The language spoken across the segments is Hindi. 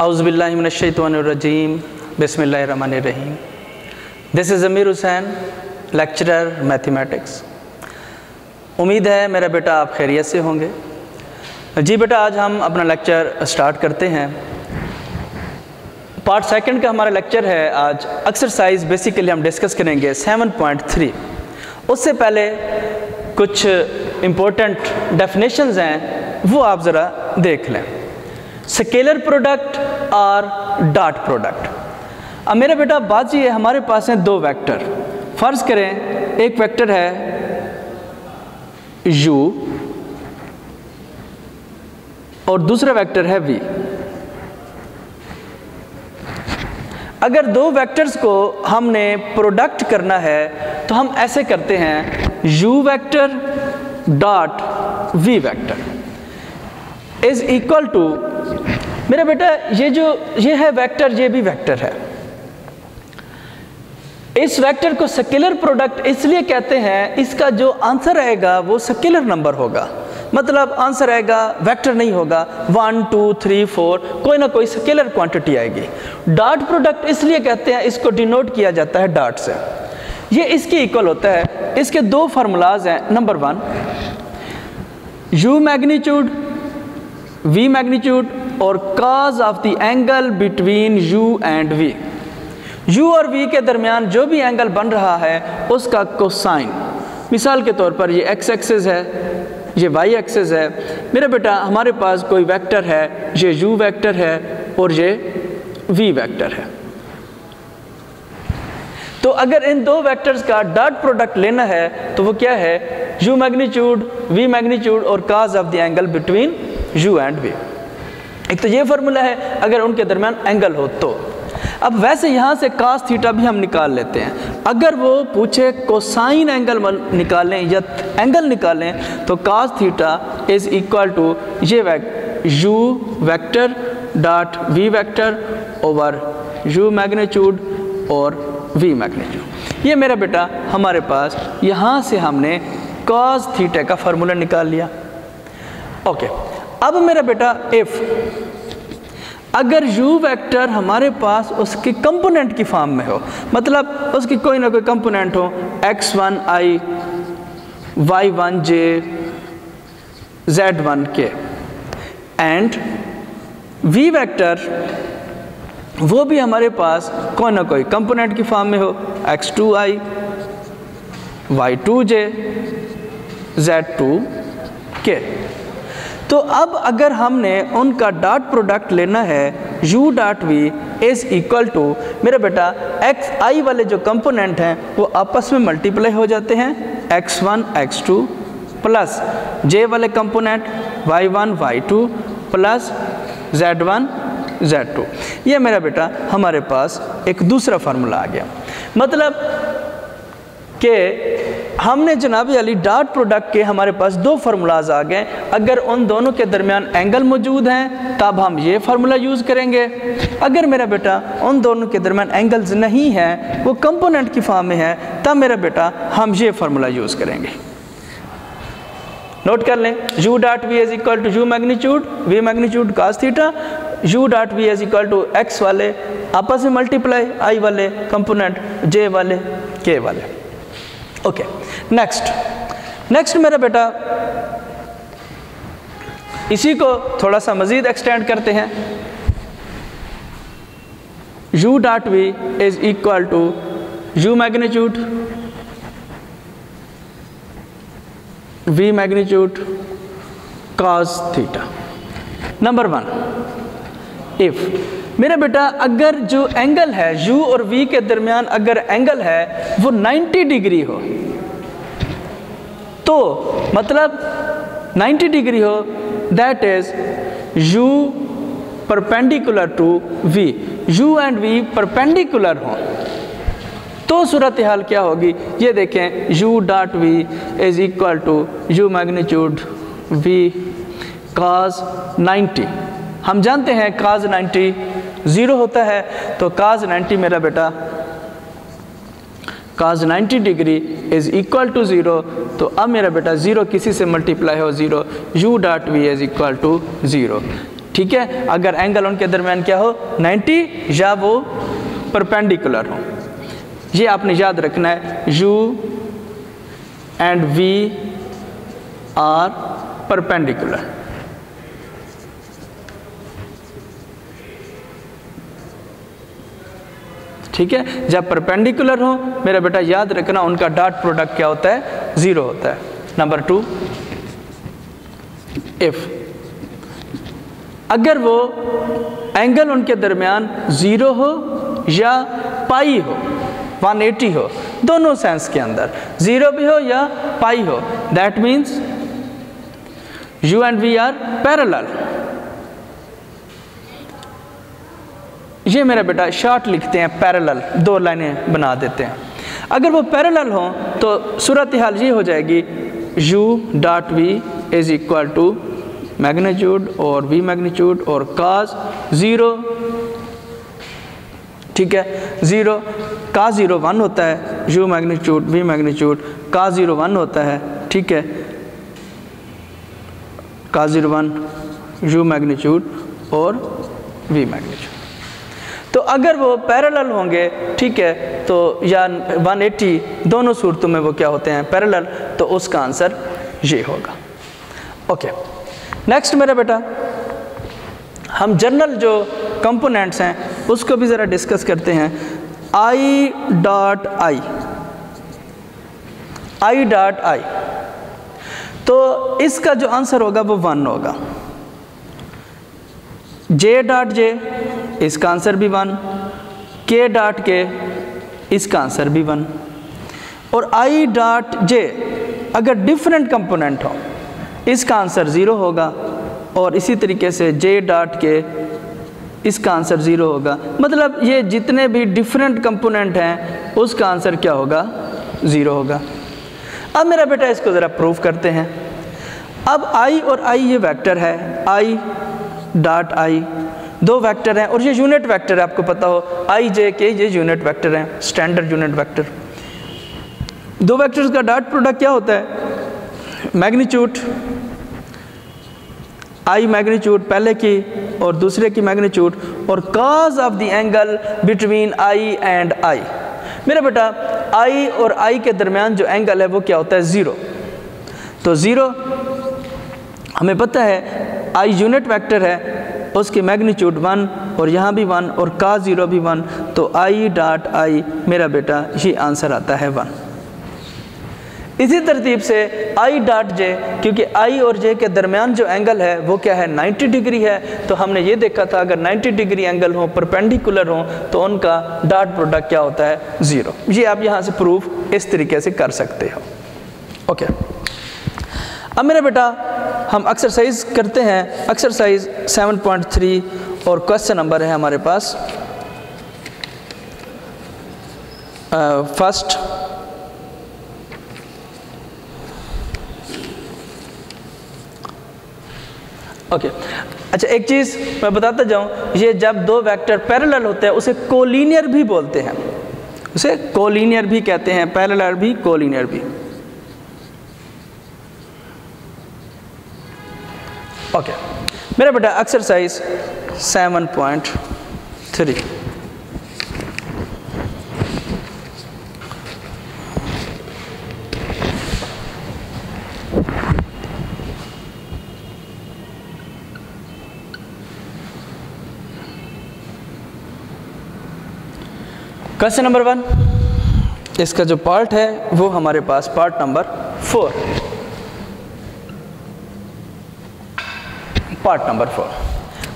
औज़ुबिल्लाहि मिनश्शैतानिर्रजीम बिस्मिल्लाहिर्रहमानिर्रहीम। This is Zamir Hussain, lecturer mathematics. उम्मीद है मेरा बेटा आप खैरियत से होंगे। जी बेटा, आज हम अपना लेक्चर स्टार्ट करते हैं। पार्ट सेकंड का हमारा लेक्चर है आज। एक्सरसाइज बेसिकली हम डिस्कस करेंगे 7.3। उससे पहले कुछ इम्पोर्टेंट डेफिनेशंस हैं, वो आप ज़रा देख लें। स्केलर प्रोडक्ट और डॉट प्रोडक्ट। अब मेरा बेटा बात ये है, हमारे पास हैं दो वेक्टर। फ़र्ज़ करें एक वेक्टर है u और दूसरा वेक्टर है v। अगर दो वेक्टर्स को हमने प्रोडक्ट करना है तो हम ऐसे करते हैं, u vector dot v vector is equal to, मेरा बेटा ये है वेक्टर, ये भी वेक्टर है। इस वेक्टर को स्केलर प्रोडक्ट इसलिए कहते हैं, इसका जो आंसर आएगा वो स्केलर नंबर होगा। मतलब आंसर आएगा वेक्टर नहीं होगा, 1 2 3 4, कोई ना कोई स्केलर क्वांटिटी आएगी। डॉट प्रोडक्ट इसलिए कहते हैं, इसको डिनोट किया जाता है डॉट से। ये इसके इक्वल होता है। इसके दो फार्मूलाज हैं। Number 1 u magnitude v magnitude और cos of the angle between u and v। u और v के दरमियान जो भी एंगल बन रहा है उसका कोसाइन। मिसाल के तौर पर ये x एक्सिस है, ये y एक्सिस है। मेरा बेटा हमारे पास कोई वेक्टर है, ये u वेक्टर है और ये v वेक्टर है। तो अगर इन दो वेक्टर्स का डॉट प्रोडक्ट लेना है तो वो क्या है, u मैग्नीट्यूड v मैग्नीट्यूड और cos of the angle between u and v। एक तो ये फार्मूला है अगर उनके दरमियान एंगल हो तो। अब वैसे यहाँ से cos थीटा भी हम निकाल लेते हैं। अगर वो पूछे कोसाइन एंगल निकालें या एंगल निकालें तो cos theta is equal to ये u vector dot v vector over u magnitude और v मैग्नीट्यूड। ये मेरा बेटा हमारे पास यहाँ से हमने cos थीटा का फार्मूला निकाल लिया। ओके, अब मेरा बेटा इफ़ अगर u वेक्टर हमारे पास उसके कंपोनेंट की फॉर्म में हो, मतलब उसकी कोई ना कोई कंपोनेंट हो, x1i, y1j, z1k, and v vector वो भी हमारे पास कोई ना कोई कंपोनेंट की फॉर्म में हो, x2i, y2j, z2k। तो अब अगर हमने उनका डॉट प्रोडक्ट लेना है, u dot v is equal to, मेरा बेटा x i वाले जो कंपोनेंट हैं वो आपस में मल्टीप्लाई हो जाते हैं, x1 x2 प्लस j वाले component y1 y2 plus z1 z2। ये मेरा बेटा हमारे पास एक दूसरा फार्मूला आ गया। मतलब कि हमने जनाब अली डॉट प्रोडक्ट के हमारे पास दो फार्मूलाज आ गए। अगर उन दोनों के दरमियान एंगल मौजूद हैं तब हम ये फार्मूला यूज़ करेंगे। अगर मेरा बेटा उन दोनों के दरमियान एंगल्स नहीं हैं, वो कंपोनेंट की फॉर्म में है, तब मेरा बेटा हम ये फार्मूला यूज़ करेंगे। नोट कर लें, u dot v is equal to u magnitude v magnitude cos theta, u dot v is equal to x वाले आपस में मल्टीप्लाई i वाले कंपोनेंट j वाले k वाले। ओके, नेक्स्ट मेरा बेटा इसी को थोड़ा सा मज़ीद एक्सटेंड करते हैं। u dot v is equal to u magnitude v magnitude cos theta. Number 1 if मेरा बेटा अगर जो एंगल है u और v के दरमियान अगर एंगल है वो 90 डिग्री हो, तो मतलब 90 डिग्री हो, that is u perpendicular to v, u and v perpendicular हो, तो सूरत हाल क्या होगी ये देखें, u dot v is equal to u magnitude v cos 90। हम जानते हैं cos 90 0 होता है, तो cos 90 मेरा बेटा cos 90 degree is equal to 0। तो अब मेरा बेटा 0 किसी से मल्टीप्लाई हो 0, u dot v is equal to 0। ठीक है, अगर एंगल उनके दरमियान क्या हो 90 या वो परपेंडिकुलर हो। ये आपने याद रखना है, U and V are perpendicular. ठीक है, जब परपेंडिकुलर हो मेरा बेटा याद रखना उनका डॉट प्रोडक्ट क्या होता है, 0 होता है। नंबर 2, इफ अगर वो एंगल उनके दरमियान 0 हो या पाई हो, 180 हो, दोनों सेंस के अंदर 0 भी हो या पाई हो, that means U and V are parallel. ये मेरा बेटा शॉर्ट लिखते हैं पैरेलल, 2 लाइनें बना देते हैं। अगर वो पैरेलल हो तो सूरत हाल ये हो जाएगी U dot V is equal to magnitude और V मैग्नीट्यूड और cos 0, ठीक है, 0 cos 0 1 होता है, U magnitude V magnitude, cos 0 1 होता है, ठीक है, cos 0 1 U मैग्नीट्यूड और V मैग्नीट्यूड। तो अगर वो पैरेलल होंगे, ठीक है, तो या 180, दोनों सूरतों में वो क्या होते हैं, पैरेलल, तो उसका आंसर ये होगा। ओके, नेक्स्ट मेरा बेटा हम जनरल जो कंपोनेंट्स हैं उसको भी ज़रा डिस्कस करते हैं। I dot I, I dot I, तो इसका जो आंसर होगा वो 1 होगा। J डॉट J, इसका आंसर भी 1, K डॉट K, इसका आंसर भी 1, और I डॉट J अगर डिफरेंट कंपोनेंट हो इसका आंसर 0 होगा, और इसी तरीके से J डॉट K, इसका आंसर 0 होगा। मतलब ये जितने भी डिफरेंट कंपोनेंट हैं उसका आंसर क्या होगा, 0 होगा। अब मेरा बेटा इसको ज़रा प्रूफ करते हैं। अब I और I ये वेक्टर है, I डॉट I, 2 वेक्टर हैं और ये यूनिट वेक्टर है, आपको पता हो I J K ये यूनिट वेक्टर हैं, स्टैंडर्ड यूनिट वेक्टर। 2 वेक्टर्स का डॉट प्रोडक्ट क्या होता है, मैग्नीट्यूड, I मैग्नीट्यूड पहले की और दूसरे की मैग्नीट्यूड, और cos of the angle between I and I। मेरा बेटा I और I के दरमियान जो एंगल है वो क्या होता है, 0। तो 0 हमें पता है, I यूनिट वेक्टर है, उसकी मैग्नीट्यूड 1 और यहाँ भी 1 और cos 0 भी 1, तो I डॉट I मेरा बेटा ये आंसर आता है 1। इसी तरतीब से I डॉट J, क्योंकि I और J के दरमियान जो एंगल है वो क्या है, 90 डिग्री है, तो हमने ये देखा था अगर 90 डिग्री एंगल हो, परपेंडिकुलर हो, तो उनका डॉट प्रोडक्ट क्या होता है, 0। ये आप यहाँ से प्रूफ इस तरीके से कर सकते हो। ओके, अब मेरा बेटा हम एक्सरसाइज करते हैं, एक्सरसाइज 7.3 और क्वेश्चन नंबर है हमारे पास फर्स्ट। ओके, अच्छा एक चीज़ मैं बताता जाऊं, ये जब 2 वेक्टर पैरेलल होते हैं उसे कोलिनियर भी बोलते हैं, उसे कोलिनियर भी कहते हैं, पैरेलल भी कोलिनियर भी। ओके, मेरा बेटा एक्सरसाइज 7.3, क्वेश्चन नंबर 1, इसका जो पार्ट है वो हमारे पास part number 4, part number 4।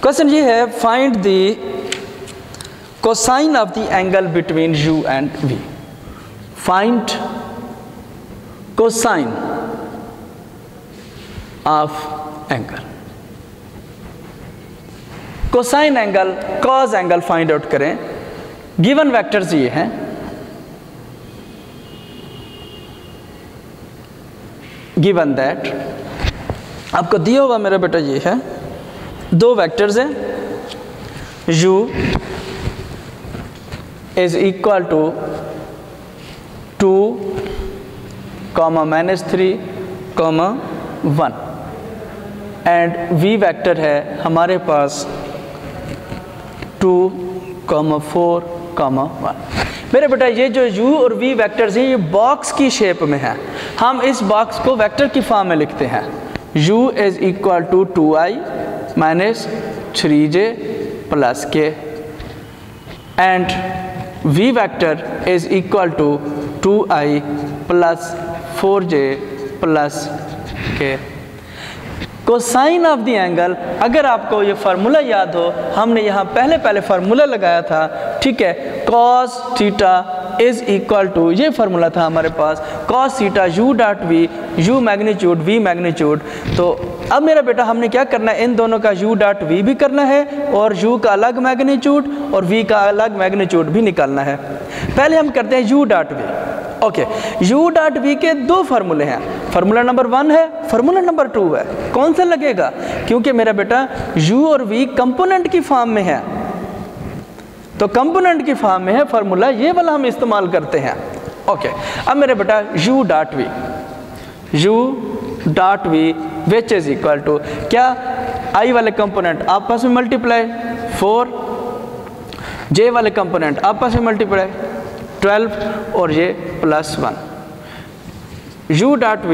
Question ये है, find the cosine of the angle between U and V। Find cosine of angle, cosine angle, cos angle find out करें। गिवन वेक्टर्स ये हैं, गिवन दैट, आपको दिया हुआ मेरा बेटा ये है, 2 वेक्टर्स हैं, U is equal to 2, -3, 1, and v vector है हमारे पास 2, 4, 1। मेरे बेटा ये जो u और v वेक्टर्स हैं ये बॉक्स की शेप में है। हम इस बॉक्स को वेक्टर की फॉर्म में लिखते हैं। u is equal to 2i minus 3j plus k and v vector is equal to 2i plus 4j plus k। Cosine of the angle, अगर आपको ये फार्मूला याद हो, हमने यहाँ पहले फार्मूला लगाया था, ठीक है, cos theta is equal to, ये फार्मूला था हमारे पास, cos theta u dot v, u magnitude v magnitude. तो अब मेरा बेटा हमने क्या करना है, इन दोनों का u डॉट v भी करना है और u का अलग मैग्नीट्यूड और v का अलग मैग्नीट्यूड भी निकालना है। पहले हम करते हैं u dot v। Okay, u dot v के दो फार्मूले हैं, फार्मूला नंबर 1 है, फार्मूला नंबर 2 है। कौन सा लगेगा? क्योंकि मेरा बेटा u और v कंपोनेंट की फॉर्म में है, तो कंपोनेंट की फॉर्म में है फार्मूला, ये वाला हम इस्तेमाल करते हैं। ओके, अब मेरा बेटा u dot v which is equal to क्या, i वाले कंपोनेंट आपस में मल्टीप्लाई 4, j वाले कंपोनेंट आपस में मल्टीप्लाई 12 और ये plus 1। u dot v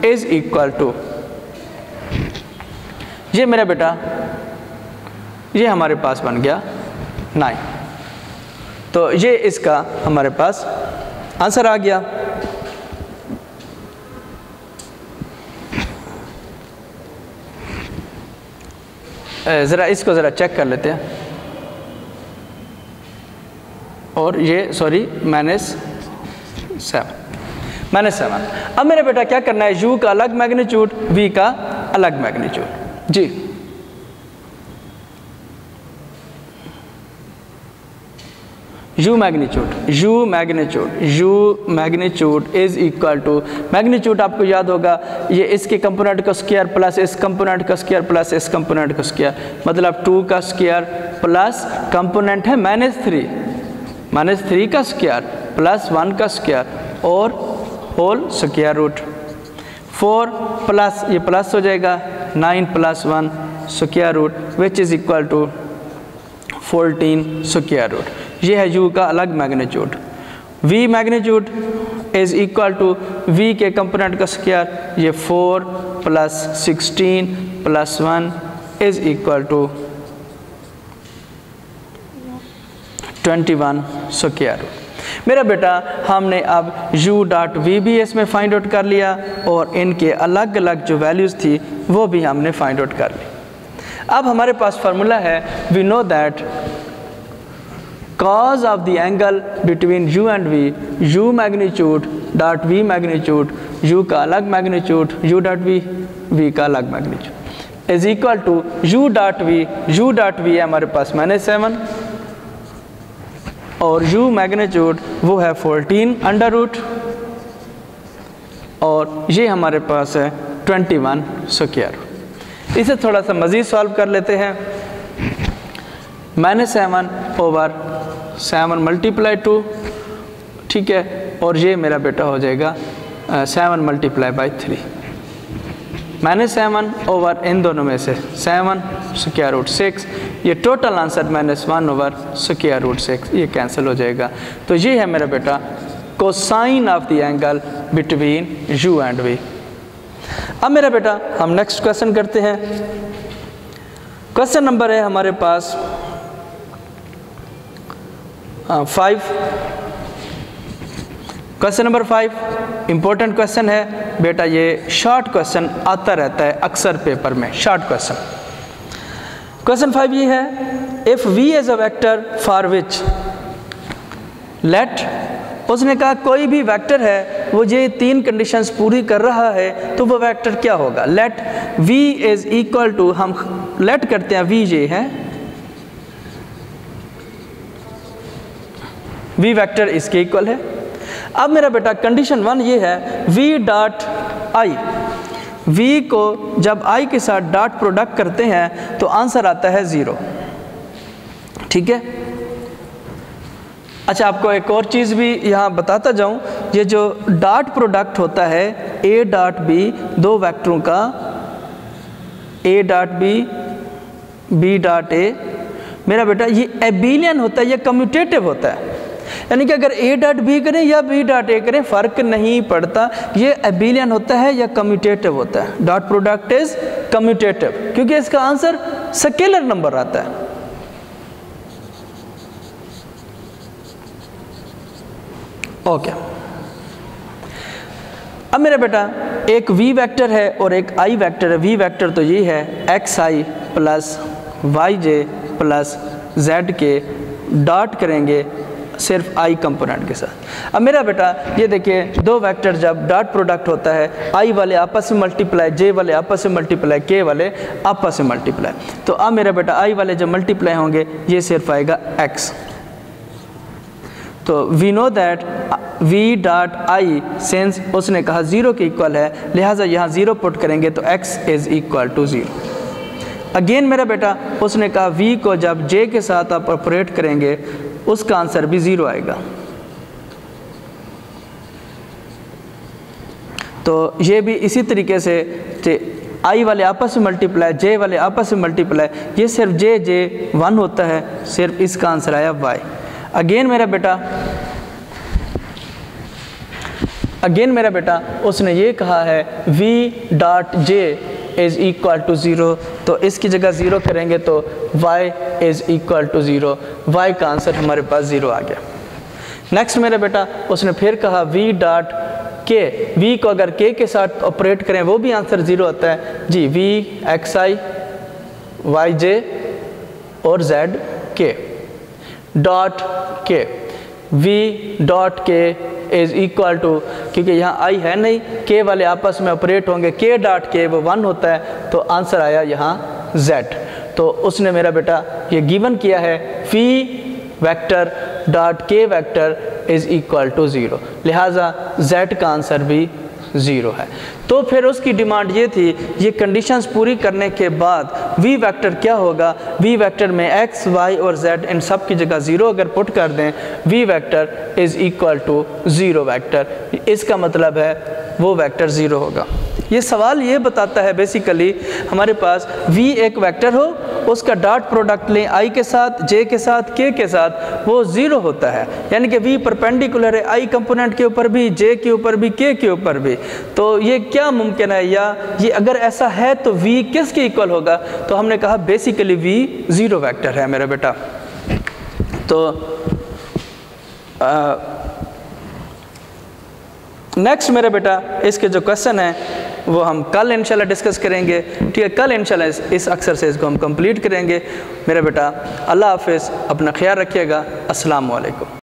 is equal to, ये मेरा बेटा ये हमारे पास बन गया 9। तो ये इसका हमारे पास आंसर आ गया। ज़रा इसको ज़रा चेक कर लेते हैं। और ये सॉरी -7। अब मेरे बेटा क्या करना है, u का अलग मैग्नीट्यूड, v का अलग मैग्नीट्यूड। जी u magnitude is equal to, magnitude आपको याद होगा ये इसके कंपोनेंट का स्क्वायर प्लस इस कंपोनेंट का स्क्वायर प्लस इस कंपोनेंट का स्क्वायर, मतलब 2 का स्क्वायर प्लस कंपोनेंट है -3 का स्क्वायर प्लस 1 का स्क्वायर और होल स्क्वायर रूट। 4 प्लस ये प्लस हो जाएगा 9 plus 1 square root which is equal to 14 square root. ये है u का अलग magnitude. v magnitude is equal to v के कंपोनेंट का स्क्वायर, ये 4 plus 16 plus 1 is equal to 21 square root. मेरा बेटा हमने अब u डॉट v भी इसमें फाइंड आउट कर लिया और इनके अलग अलग जो वैल्यूज़ थी वो भी हमने फाइंड आउट कर ली। अब हमारे पास फार्मूला है, we know that cos of the angle between u and v, u magnitude dot v magnitude, u का अलग मैग्नीट्यूड, u dot v का अलग magnitude is equal to u dot v है हमारे पास -7 और u मैग्नीट्यूड वो है 14 अंडर रूट और ये हमारे पास है 21 स्क्वायर। इसे थोड़ा सा मज़ीद सॉल्व कर लेते हैं। -7 ओवर 7 मल्टीप्लाई 2, ठीक है, और ये मेरा बेटा हो जाएगा 7 मल्टीप्लाई बाई 3। -7 ओवर इन दोनों में से 7 स्क्वायर रूट 6, ये total answer -1 over square root 6, ये कैंसिल हो जाएगा। तो ये है मेरा बेटा cosine of the angle between u and v। अब मेरा बेटा हम नेक्स्ट क्वेश्चन करते हैं। क्वेश्चन नंबर है हमारे पास 5। क्वेश्चन नंबर 5 इंपॉर्टेंट क्वेश्चन है बेटा, ये शॉर्ट क्वेश्चन आता रहता है अक्सर पेपर में, शॉर्ट क्वेश्चन। क्वेश्चन 5 ये है, if v is a vector for which let, उसने कहा कोई भी वेक्टर है वो ये 3 कंडीशंस पूरी कर रहा है तो वो वेक्टर क्या होगा। Let v is equal to, हम लेट करते हैं v ये है, v वेक्टर इसके इक्वल है। अब मेरा बेटा कंडीशन 1 ये है, v डॉट i, v को जब i के साथ डॉट प्रोडक्ट करते हैं तो आंसर आता है 0, ठीक है। अच्छा, आपको एक और चीज़ भी यहाँ बताता जाऊँ, ये जो डॉट प्रोडक्ट होता है a डॉट b, दो वेक्टरों का A dot B, B dot A. मेरा बेटा ये एबिलियन होता है या कम्यूटेटिव होता है, यानी कि अगर ए डॉट बी करें या बी डॉट ए करें फ़र्क नहीं पड़ता, ये एबिलियन होता है या कम्यूटेटिव होता है। डॉट प्रोडक्ट इज कम्यूटेटिव क्योंकि इसका आंसर स्केलर नंबर आता है। ओके, अब मेरा बेटा एक v वेक्टर है और एक i वेक्टर है। v वेक्टर तो ये है xi प्लस वाई जे प्लस जेड के, डॉट करेंगे सिर्फ i कंपोनेंट के साथ। अब मेरा बेटा ये देखिए, दो वेक्टर जब डॉट प्रोडक्ट होता है, i वाले आपस में मल्टीप्लाई, j वाले आपस में मल्टीप्लाई, k वाले आपस में मल्टीप्लाई, तो अब मेरा बेटा i वाले जब मल्टीप्लाई होंगे ये सिर्फ आएगा x। तो we know that v dot i, since उसने कहा 0 के इक्वल है, लिहाजा यहाँ 0 पुट करेंगे तो x is equal to 0। Again मेरा बेटा उसने कहा v को जब j के साथ आप ऑपरेट करेंगे उसका आंसर भी 0 आएगा। तो ये भी इसी तरीके से i वाले आपस में मल्टीप्लाई, j वाले आपस में मल्टीप्लाई, ये सिर्फ j 1 होता है, सिर्फ इसका आंसर आया y। अगेन मेरा बेटा उसने ये कहा है v dot j is equal to 0, तो इसकी जगह 0 करेंगे तो y is equal to 0, y का आंसर हमारे पास 0 आ गया। नेक्स्ट मेरा बेटा उसने फिर कहा v डॉट k, v को अगर k के साथ ऑपरेट करें वो भी आंसर 0 होता है जी। v xi yj और z k dot k, v dot k is equal to, क्योंकि यहाँ i है नहीं, k वाले आपस में ऑपरेट होंगे, k डॉट k वो 1 होता है, तो आंसर आया यहाँ z। तो उसने मेरा बेटा ये गिवन किया है v vector dot k vector is equal to 0, लिहाजा z का आंसर भी 0 है। तो फिर उसकी डिमांड ये थी, ये कंडीशंस पूरी करने के बाद v वेक्टर क्या होगा, v वेक्टर में x, y और z इन सब की जगह 0 अगर पुट कर दें, v vector is equal to 0 vector, इसका मतलब है वो वेक्टर 0 होगा। ये सवाल ये बताता है बेसिकली हमारे पास v एक वेक्टर हो, उसका डॉट प्रोडक्ट लें i के साथ, j के साथ, k के साथ, वो 0 होता है, यानी कि v परपेंडिकुलर है i कंपोनेंट के ऊपर भी, j के ऊपर भी, k के ऊपर भी। तो ये क्या मुमकिन है, या ये अगर ऐसा है तो v किसके इक्वल होगा, तो हमने कहा बेसिकली v 0 वेक्टर है मेरा बेटा। तो नेक्स्ट मेरा बेटा इसके जो क्वेश्चन है वो हम कल इंशाल्लाह डिस्कस करेंगे, ठीक है। कल इंशाल्लाह इस एक्सरसाइज को हम कंप्लीट करेंगे मेरा बेटा। अल्लाह हाफिज़, अपना ख्याल रखिएगा। अस्सलाम वालेकुम।